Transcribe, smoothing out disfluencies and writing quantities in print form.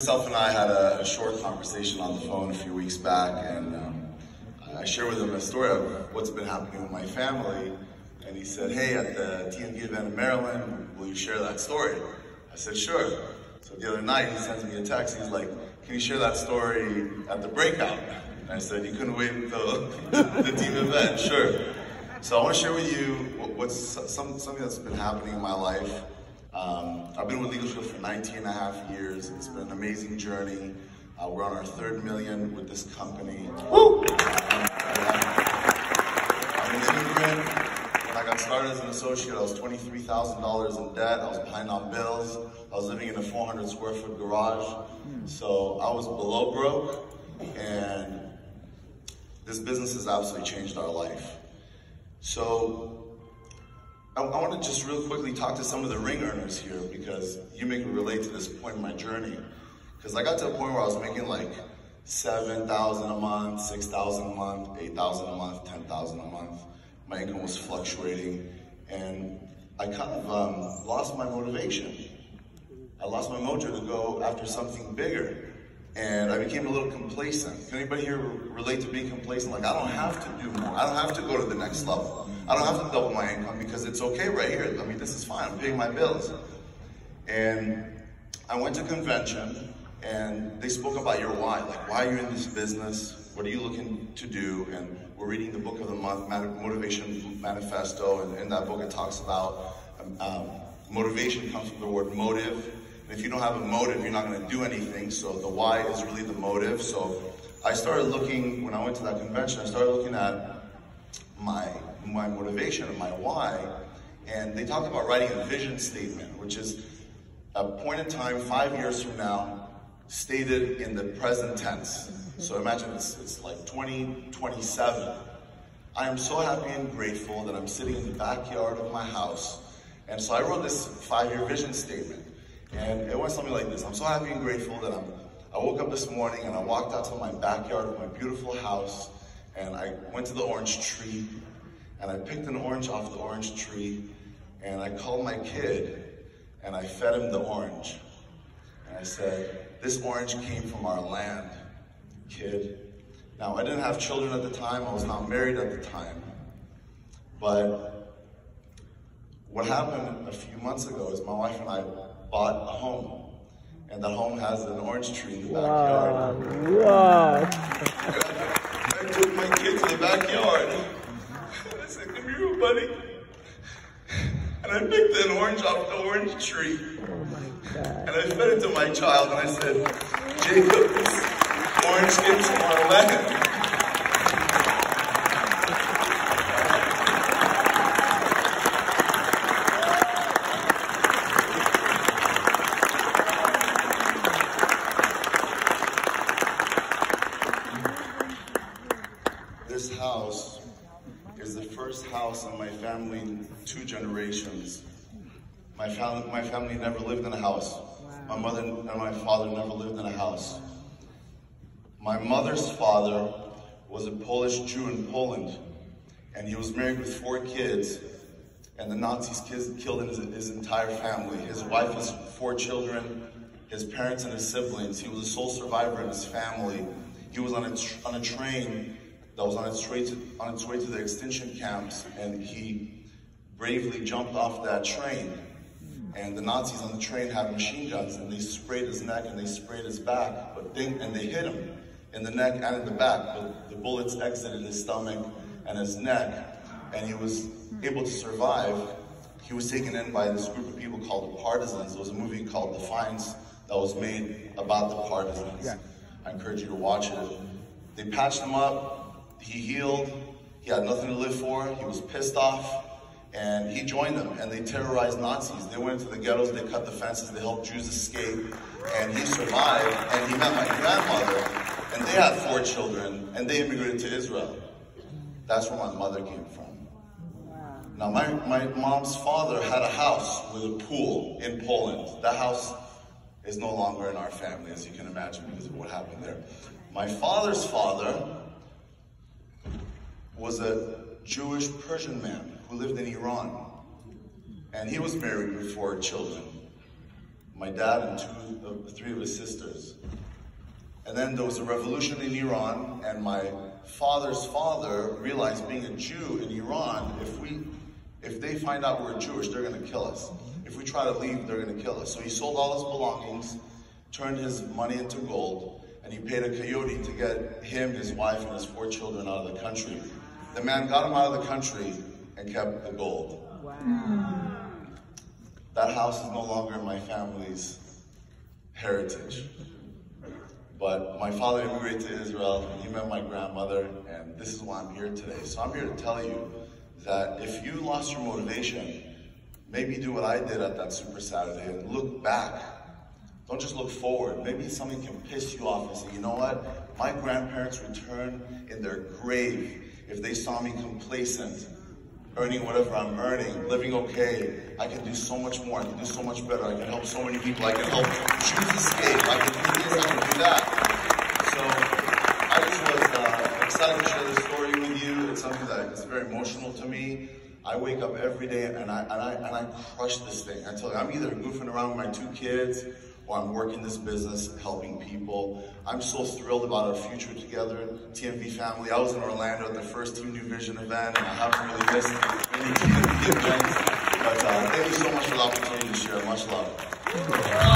Myself and I had a short conversation on the phone a few weeks back, and I shared with him a story of what's been happening with my family. And he said, "Hey, at the TNV event in Maryland, will you share that story?" I said, "Sure." So the other night, he sends me a text. He's like, "Can you share that story at the Breakout?" And I said, "You couldn't wait until the team event." Sure. So I want to share with you what's something that's been happening in my life. I've been with Leadership for 19 and a half years. It's been an amazing journey. We're on our 3rd million with this company. Woo! I'm an immigrant. When I got started as an associate, I was $23,000 in debt. I was behind on bills. I was living in a 400 square foot garage. So I was below broke, and this business has absolutely changed our life. So I want to just real quickly talk to some of the ring earners here, because you may relate to this point in my journey. Because I got to a point where I was making like $7,000 a month, $6,000 a month, $8,000 a month, $10,000 a month. My income was fluctuating, and I kind of lost my motivation. I lost my mojo to go after something bigger, and I became a little complacent. Can anybody here relate to being complacent? Like, I don't have to do more. I don't have to go to the next level. I don't have to double my income because it's okay right here. I mean, this is fine. I'm paying my bills. And I went to convention, and they spoke about your why. Like, why are you in this business? What are you looking to do? And we're reading the book of the month, Motivation Manifesto. And in that book, it talks about motivation comes from the word motive. And if you don't have a motive, you're not going to do anything. So the why is really the motive. So I started looking, when I went to that convention, I started looking at my motivation and my why, and they talked about writing a vision statement, which is a point in time 5 years from now stated in the present tense. So imagine it's like 2027. I am so happy and grateful that I'm sitting in the backyard of my house. And so I wrote this 5-year vision statement, and it went something like this. I'm so happy and grateful that I woke up this morning and I walked out to my backyard of my beautiful house, and I went to the orange tree, and I picked an orange off the orange tree, and I called my kid, and I fed him the orange. And I said, "This orange came from our land, kid." Now, I didn't have children at the time. I was not married at the time. But what happened a few months ago is my wife and I bought a home. And that home has an orange tree in the backyard. Wow. I took my kid to the backyard. I said, "Come here, buddy." And I picked an orange off the orange tree. Oh my God. And I fed it to my child, and I said, "Jacob, this orange came from our land." This house is the first house in my family in 2 generations. My family never lived in a house. My mother and my father never lived in a house. My mother's father was a Polish Jew in Poland, and he was married with 4 kids, and the Nazis killed his entire family. His wife, his 4 children, his parents, and his siblings. He was the sole survivor in his family. He was on a train that was on its way to the extinction camps, and he bravely jumped off that train. And the Nazis on the train had machine guns, and they sprayed his neck and they sprayed his back, and they hit him in the neck and in the back. But the bullets exited his stomach and his neck, and he was able to survive. He was taken in by this group of people called the Partisans. There was a movie called Defiance that was made about the Partisans. Yeah. I encourage you to watch it. They patched him up. He healed. He had nothing to live for. He was pissed off. And he joined them, and they terrorized Nazis. They went into the ghettos, they cut the fences, they helped Jews escape, and he survived, and he met my grandmother, and they had 4 children, and they immigrated to Israel. That's where my mother came from. Now, my mom's father had a house with a pool in Poland. That house is no longer in our family, as you can imagine, because of what happened there. My father's father was a Jewish Persian man who lived in Iran. And he was married with 4 children. my dad and three of his sisters. And then there was a revolution in Iran, and my father's father realized, being a Jew in Iran, if they find out we're Jewish, they're gonna kill us. If we try to leave, they're gonna kill us. So he sold all his belongings, turned his money into gold, and he paid a coyote to get him, his wife, and his 4 children out of the country. The man got him out of the country and kept the gold. Wow. That house is no longer in my family's heritage. But my father immigrated to Israel, and he met my grandmother, and this is why I'm here today. So I'm here to tell you that if you lost your motivation, maybe do what I did at that Super Saturday and look back. Don't just look forward. Maybe something can piss you off and say, you know what? My grandparents returned in their grave if they saw me complacent, earning whatever I'm earning, living okay. I can do so much more. I can do so much better. I can help so many people. I can help choose escape. I can do this. I can do that. So I just was excited to share this story with you. It's something that is very emotional to me. I wake up every day and I crush this thing. I tell you, I'm either goofing around with my 2 kids or I'm working this business, helping people. I'm so thrilled about our future together, TNV family. I was in Orlando at the first Team New Vision event, and I haven't really missed any TNV events. But thank you so much for the opportunity to share. Much love.